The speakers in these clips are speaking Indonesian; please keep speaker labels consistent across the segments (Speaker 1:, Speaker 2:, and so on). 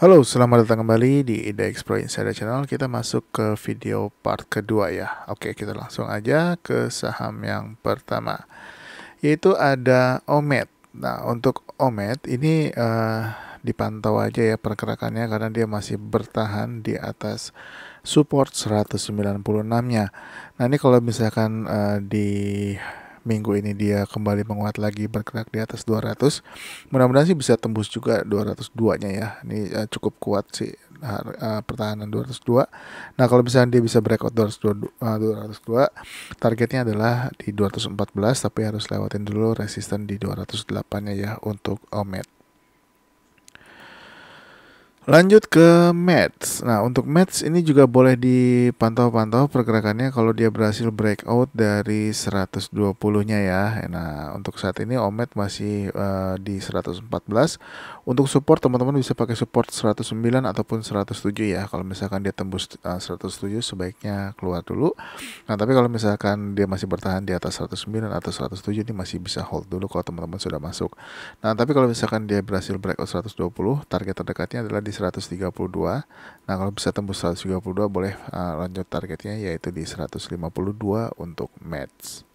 Speaker 1: Halo, selamat datang kembali di Index Pro Insider Channel. Kita masuk ke video part kedua ya. Oke, kita langsung aja ke saham yang pertama, yaitu ada Omet. Nah, untuk Omet ini dipantau aja ya pergerakannya karena dia masih bertahan di atas support 196-nya. Nah, ini kalau misalkan di minggu ini dia kembali menguat lagi bergerak di atas 200, mudah-mudahan sih bisa tembus juga 202-nya ya. Ini cukup kuat sih pertahanan 202. Nah, kalau misalnya dia bisa breakout 202, targetnya adalah di 214, tapi harus lewatin dulu resisten di 208-nya ya untuk Omet. Lanjut ke Mets. Nah, untuk Mets ini juga boleh dipantau-pantau pergerakannya kalau dia berhasil breakout dari 120-nya ya. Nah, untuk saat ini Omet masih di 114. Untuk support teman-teman bisa pakai support 109 ataupun 107 ya. Kalau misalkan dia tembus 107 sebaiknya keluar dulu. Nah, tapi kalau misalkan dia masih bertahan di atas 109 atau 107 ini masih bisa hold dulu kalau teman-teman sudah masuk. Nah, tapi kalau misalkan dia berhasil breakout 120, target terdekatnya adalah di 132. Nah, kalau bisa tembus 132 boleh lanjut targetnya yaitu di 152 untuk Mets.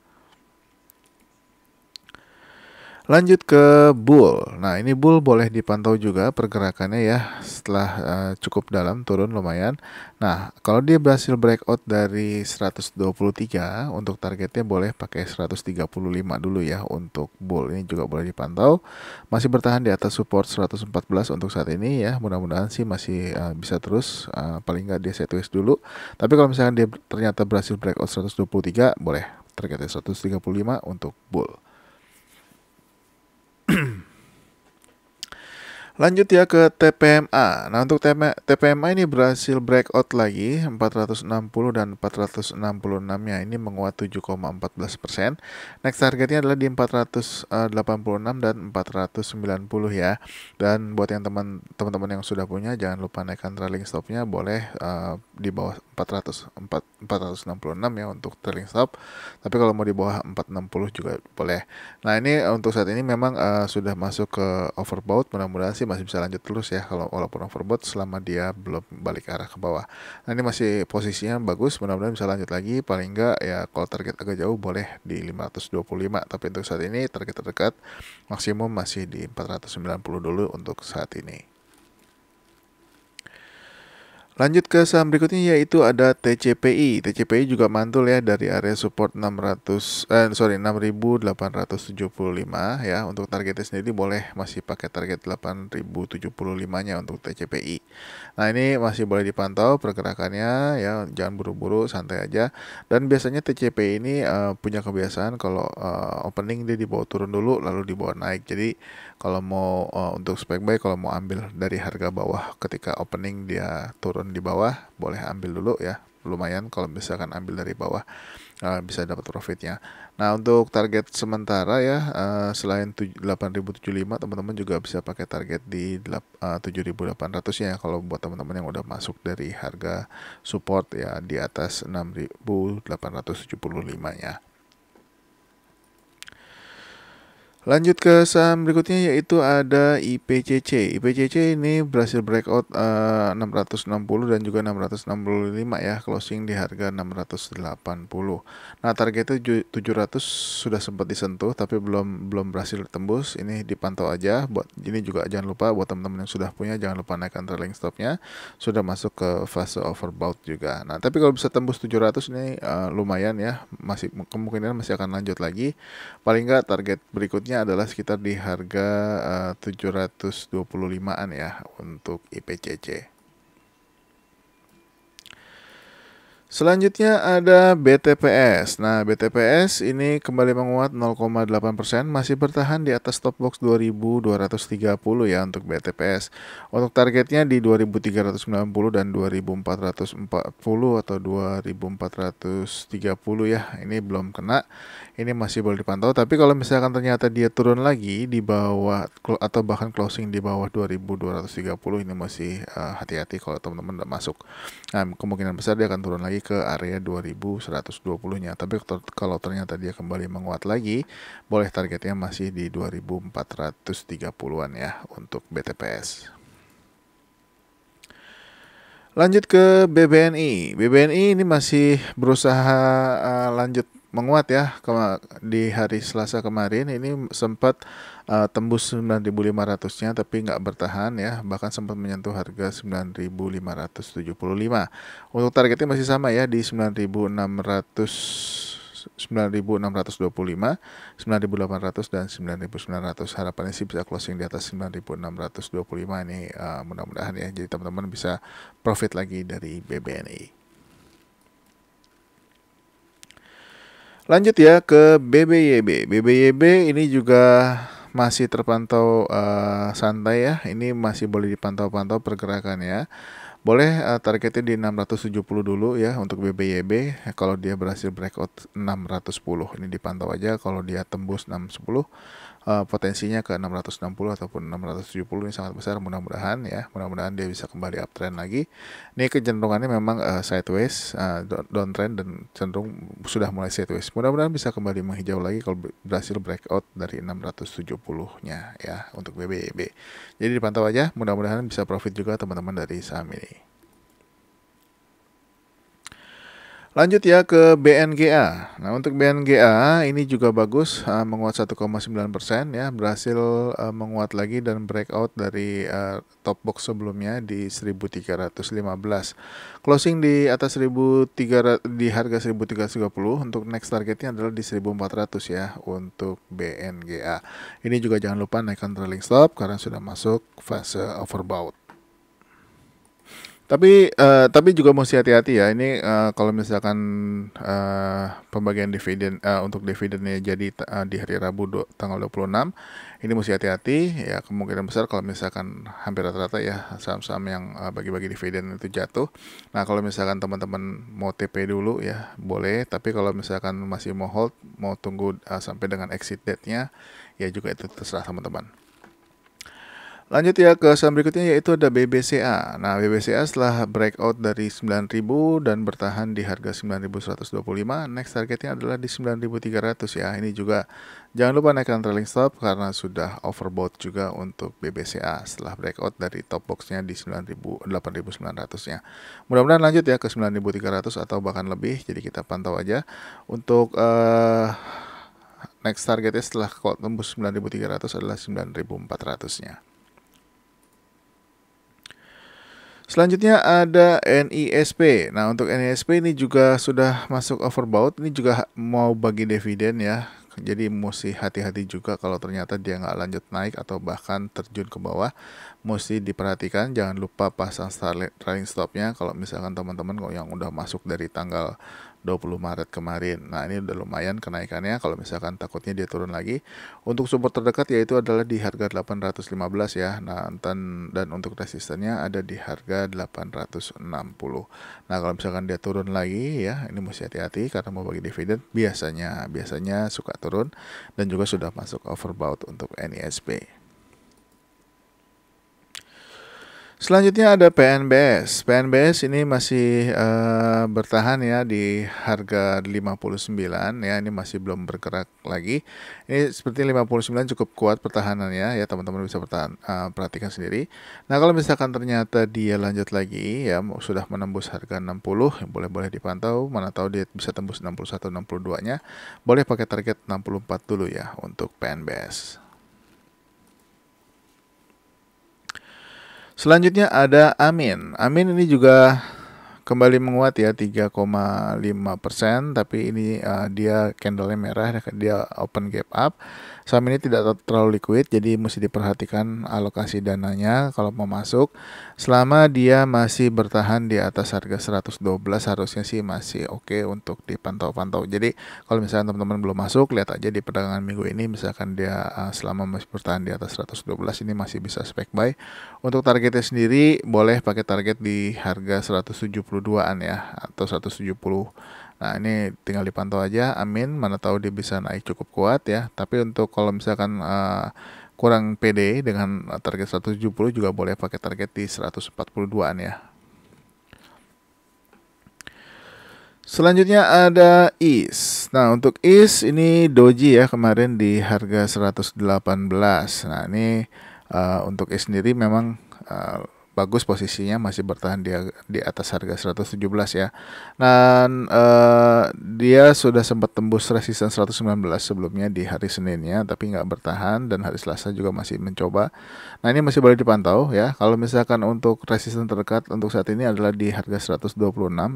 Speaker 1: Lanjut ke Bull. Nah, ini Bull boleh dipantau juga pergerakannya ya setelah cukup dalam turun lumayan. Nah, kalau dia berhasil breakout dari 123 untuk targetnya boleh pakai 135 dulu ya untuk Bull. Ini juga boleh dipantau. Masih bertahan di atas support 114 untuk saat ini ya. Mudah-mudahan sih masih bisa terus paling nggak dia sideways dulu. Tapi kalau misalkan dia ternyata berhasil breakout 123 boleh targetnya 135 untuk Bull. Lanjut ya ke TPMA. Nah, untuk TPMA ini berhasil breakout lagi 460 dan 466-nya ini menguat 7,14%. Next targetnya adalah di 486 dan 490 ya. Dan buat yang teman-teman yang sudah punya jangan lupa naikkan trailing stopnya boleh di bawah 466 ya untuk trailing stop. Tapi kalau mau di bawah 460 juga boleh. Nah, ini untuk saat ini memang sudah masuk ke overbought. Mudah-mudahan sih masih bisa lanjut terus ya kalau walaupun overbought selama dia belum balik arah ke bawah. Nah, ini masih posisinya bagus, mudah-mudahan bisa lanjut lagi. Paling enggak ya kalau target agak jauh boleh di 525, tapi untuk saat ini target terdekat maksimum masih di 490 dulu untuk saat ini. Lanjut ke saham berikutnya yaitu ada TCPI. TCPI juga mantul ya dari area support 6.875 ya. Untuk targetnya sendiri boleh masih pakai target 8.075-nya untuk TCPI. Nah, ini masih boleh dipantau pergerakannya ya, jangan buru-buru, santai aja. Dan biasanya TCPI ini punya kebiasaan kalau opening dia dibawa turun dulu lalu dibawa naik. Jadi kalau mau untuk spek buy kalau mau ambil dari harga bawah ketika opening dia turun di bawah boleh ambil dulu ya, lumayan kalau misalkan ambil dari bawah bisa dapat profitnya. Nah, untuk target sementara ya selain 8.075 teman-teman juga bisa pakai target di 7.800 ya kalau buat teman-teman yang udah masuk dari harga support ya di atas 6.875-nya. Lanjut ke saham berikutnya yaitu ada IPCC. IPCC ini berhasil breakout 660 dan juga 665 ya, closing di harga 680. Nah, targetnya 700 sudah sempat disentuh tapi belum berhasil tembus. Ini dipantau aja. Buat ini juga jangan lupa buat teman-teman yang sudah punya jangan lupa naikkan trailing stopnya. Sudah masuk ke fase overbought juga. Nah, tapi kalau bisa tembus 700 ini lumayan ya. Masih kemungkinan masih akan lanjut lagi. Paling nggak target berikutnya adalah sekitar di harga 725-an ya untuk IPCC. Selanjutnya ada BTPS. Nah, BTPS ini kembali menguat 0,8%, masih bertahan di atas stop loss 2230 ya untuk BTPS. Untuk targetnya di 2390 dan 2440 atau 2430 ya. Ini belum kena. Ini masih boleh dipantau, tapi kalau misalkan ternyata dia turun lagi di bawah atau bahkan closing di bawah 2230 ini masih hati-hati kalau teman-teman udah masuk. Nah, kemungkinan besar dia akan turun lagi ke area 2120-nya. Tapi kalau ternyata dia kembali menguat lagi, boleh targetnya masih di 2430-an ya untuk BTPS. Lanjut ke BBNI. BBNI ini masih berusaha lanjut menguat ya. Di hari Selasa kemarin ini sempat tembus 9.500-nya tapi nggak bertahan ya, bahkan sempat menyentuh harga 9.575. Untuk targetnya masih sama ya di 9.625, 9.800 dan 9.900. Harapannya sih bisa closing di atas 9.625 ini, mudah-mudahan ya. Jadi teman-teman bisa profit lagi dari BBNI. Lanjut ya ke BBYB. BBYB ini juga masih terpantau santai ya. Ini masih boleh dipantau-pantau pergerakannya. Boleh targetnya di 670 dulu ya untuk BBYB. Kalau dia berhasil breakout 610, ini dipantau aja. Kalau dia tembus 610, potensinya ke 660 ataupun 670 ini sangat besar. Mudah-mudahan ya, mudah-mudahan dia bisa kembali uptrend lagi. Ini kecenderungannya memang sideways, downtrend, dan cenderung sudah mulai sideways. Mudah-mudahan bisa kembali menghijau lagi kalau berhasil breakout dari 670-nya ya untuk BBYB. Jadi dipantau aja, mudah-mudahan bisa profit juga teman-teman dari saham ini. Lanjut ya ke BNGA. Nah, untuk BNGA ini juga bagus, menguat 1,9% ya, berhasil menguat lagi dan breakout dari top box sebelumnya di 1315. Closing di atas 1300 di harga 1330. Untuk next targetnya adalah di 1400 ya untuk BNGA. Ini juga jangan lupa naikkan trailing stop karena sudah masuk fase overbought. Tapi juga mesti hati-hati ya. Ini kalau misalkan pembagian dividen untuk dividennya jadi di hari Rabu tanggal 26, ini mesti hati-hati ya. Kemungkinan besar kalau misalkan hampir rata-rata ya saham-saham yang bagi-bagi dividen itu jatuh. Nah, kalau misalkan teman-teman mau TP dulu ya boleh, tapi kalau misalkan masih mau hold, mau tunggu sampai dengan exit date-nya ya juga itu terserah teman-teman. Lanjut ya ke saham berikutnya yaitu ada BBCA. Nah, BBCA setelah breakout dari 9.000 dan bertahan di harga 9.125, next targetnya adalah di 9.300 ya. Ini juga jangan lupa naikkan trailing stop karena sudah overbought juga untuk BBCA setelah breakout dari top boxnya di 8.900-nya. Mudah-mudahan lanjut ya ke 9.300 atau bahkan lebih. Jadi kita pantau aja untuk next targetnya setelah tembus 9.300 adalah 9.400-nya. Selanjutnya ada NISP. Nah, untuk NISP ini juga sudah masuk overbought. Ini juga mau bagi dividen ya. Jadi mesti hati-hati juga kalau ternyata dia nggak lanjut naik atau bahkan terjun ke bawah. Mesti diperhatikan, jangan lupa pasang trailing stopnya kalau misalkan teman-teman yang udah masuk dari tanggal 20 Maret kemarin. Nah, ini udah lumayan kenaikannya. Kalau misalkan takutnya dia turun lagi, untuk support terdekat yaitu adalah di harga 815 ya. Nah, dan untuk resistennya ada di harga 860. Nah, kalau misalkan dia turun lagi ya, ini mesti hati-hati karena mau bagi dividen biasanya suka turun dan juga sudah masuk overbought untuk NISP. Selanjutnya ada PNBS. PNBS ini masih bertahan ya di harga 59 ya. Ini masih belum bergerak lagi. Ini seperti 59 cukup kuat pertahanannya ya, teman-teman bisa perhatikan sendiri. Nah, kalau misalkan ternyata dia lanjut lagi ya, sudah menembus harga 60, boleh dipantau. Mana tahu dia bisa tembus 61 62-nya. Boleh pakai target 64 dulu ya untuk PNBS. Selanjutnya ada Amin. Amin ini juga kembali menguat ya 3,5%, tapi ini dia candlenya merah, dia open gap up. Saham ini tidak terlalu liquid, jadi mesti diperhatikan alokasi dananya kalau mau masuk. Selama dia masih bertahan di atas harga 112 harusnya sih masih oke untuk dipantau-pantau. Jadi kalau misalnya teman-teman belum masuk, lihat aja di perdagangan minggu ini, misalkan dia selama masih bertahan di atas 112 ini masih bisa spec buy. Untuk targetnya sendiri boleh pakai target di harga 172-an ya atau 170. Nah, ini tinggal dipantau aja. Amin, mana tahu dia bisa naik cukup kuat ya. Tapi untuk kalau misalkan kurang pede dengan target 170 juga boleh pakai target di 142-an ya. Selanjutnya ada IS. Nah, untuk IS ini doji ya kemarin di harga 118. Nah, ini untuk IS sendiri memang bagus posisinya, masih bertahan di atas harga 117 ya. Dan dia sudah sempat tembus resisten 119 sebelumnya di hari Seninnya, tapi nggak bertahan, dan hari Selasa juga masih mencoba. Nah, ini masih boleh dipantau ya. Kalau misalkan untuk resisten terdekat untuk saat ini adalah di harga 126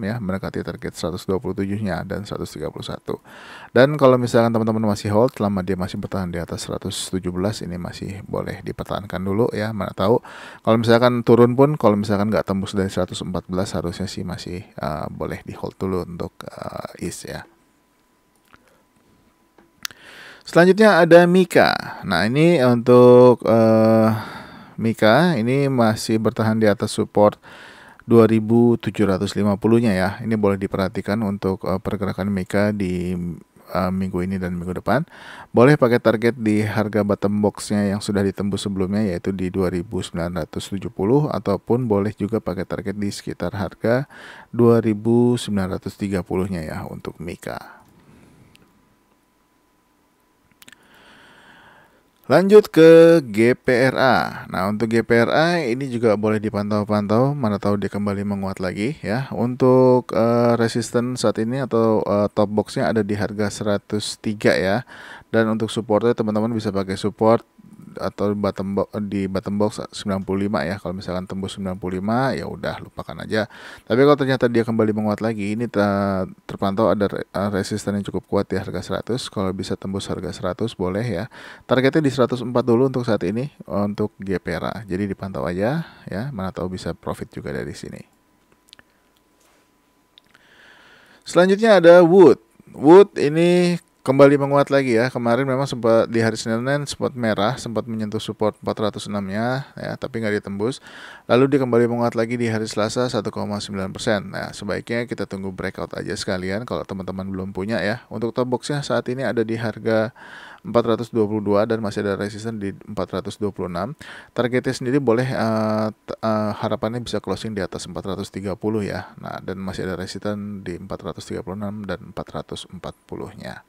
Speaker 1: ya, mendekati target 127-nya dan 131. Dan kalau misalkan teman-teman masih hold selama dia masih bertahan di atas 117, ini masih boleh dipertahankan dulu ya. Mana tahu kalau misalkan turun pun, kalau misalkan nggak tembus dari 114, harusnya sih masih boleh di hold dulu untuk IS ya. Selanjutnya ada Mika. Nah, ini untuk Mika ini masih bertahan di atas support 2750-nya ya. Ini boleh diperhatikan untuk pergerakan Mika di minggu ini dan minggu depan. Boleh pakai target di harga bottom box-nya yang sudah ditembus sebelumnya, yaitu di 2970, ataupun boleh juga pakai target di sekitar harga 2930-nya ya untuk Mika. Lanjut ke GPRA. Nah, untuk GPRA ini juga boleh dipantau-pantau, mana tahu dia kembali menguat lagi ya. Untuk resisten saat ini atau top boxnya ada di harga 103 ya. Dan untuk supportnya teman-teman bisa pakai support atau di bottom box 95 ya. Kalau misalkan tembus 95 ya udah lupakan aja. Tapi kalau ternyata dia kembali menguat lagi, ini terpantau ada resisten yang cukup kuat di harga 100. Kalau bisa tembus harga 100 boleh ya. Targetnya di 104 dulu untuk saat ini untuk GPRA. Jadi dipantau aja ya, mana tahu bisa profit juga dari sini. Selanjutnya ada Wood. Wood ini kembali menguat lagi ya. Kemarin memang sempat di hari Senin sempat merah, sempat menyentuh support 406-nya ya, tapi nggak ditembus. Lalu dia kembali menguat lagi di hari Selasa 1,9%. Nah, sebaiknya kita tunggu breakout aja sekalian kalau teman-teman belum punya ya. Untuk top box-nya saat ini ada di harga 422 dan masih ada resisten di 426. Targetnya sendiri boleh harapannya bisa closing di atas 430 ya. Nah, dan masih ada resisten di 436 dan 440-nya.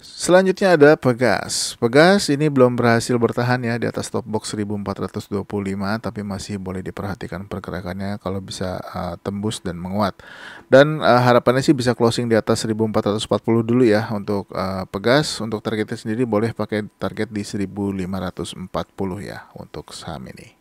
Speaker 1: Selanjutnya ada Pegas. Pegas ini belum berhasil bertahan ya di atas top box 1425, tapi masih boleh diperhatikan pergerakannya kalau bisa tembus dan menguat. Dan harapannya sih bisa closing di atas 1440 dulu ya untuk Pegas. Untuk targetnya sendiri boleh pakai target di 1540 ya untuk saham ini.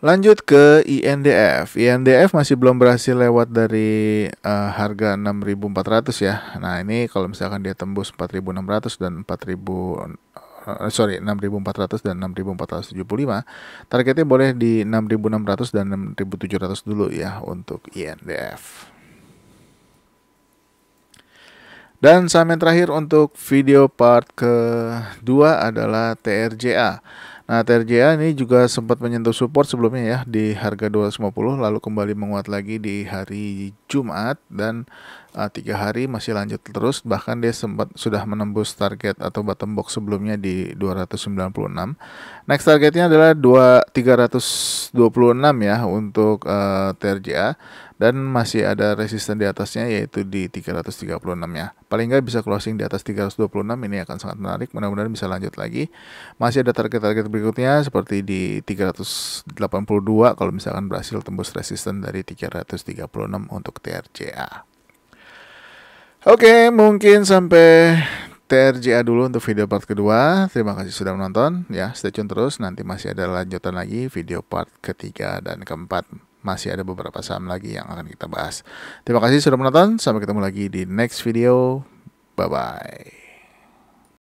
Speaker 1: Lanjut ke INDF. INDF masih belum berhasil lewat dari harga 6.400 ya. Nah, ini kalau misalkan dia tembus 4.600 dan 6.400 dan 6.475, targetnya boleh di 6.600 dan 6.700 dulu ya untuk INDF. Dan saham yang terakhir untuk video part kedua adalah TRJA. Nah, TRJA ini juga sempat menyentuh support sebelumnya ya di harga 250, lalu kembali menguat lagi di hari Jumat, dan 3 hari masih lanjut terus, bahkan dia sempat sudah menembus target atau bottom box sebelumnya di 296. Next targetnya adalah 326 ya untuk TRJA, dan masih ada resisten di atasnya yaitu di 336 ya. Paling nggak bisa closing di atas 326, ini akan sangat menarik, mudah-mudahan bisa lanjut lagi. Masih ada target-target berikutnya seperti di 382 kalau misalkan berhasil tembus resisten dari 336 untuk TRJA. Oke, mungkin sampai TRJA dulu untuk video part kedua. Terima kasih sudah menonton ya. Stay tune terus, nanti masih ada lanjutan lagi video part ketiga dan keempat. Masih ada beberapa saham lagi yang akan kita bahas. Terima kasih sudah menonton. Sampai ketemu lagi di next video. Bye bye.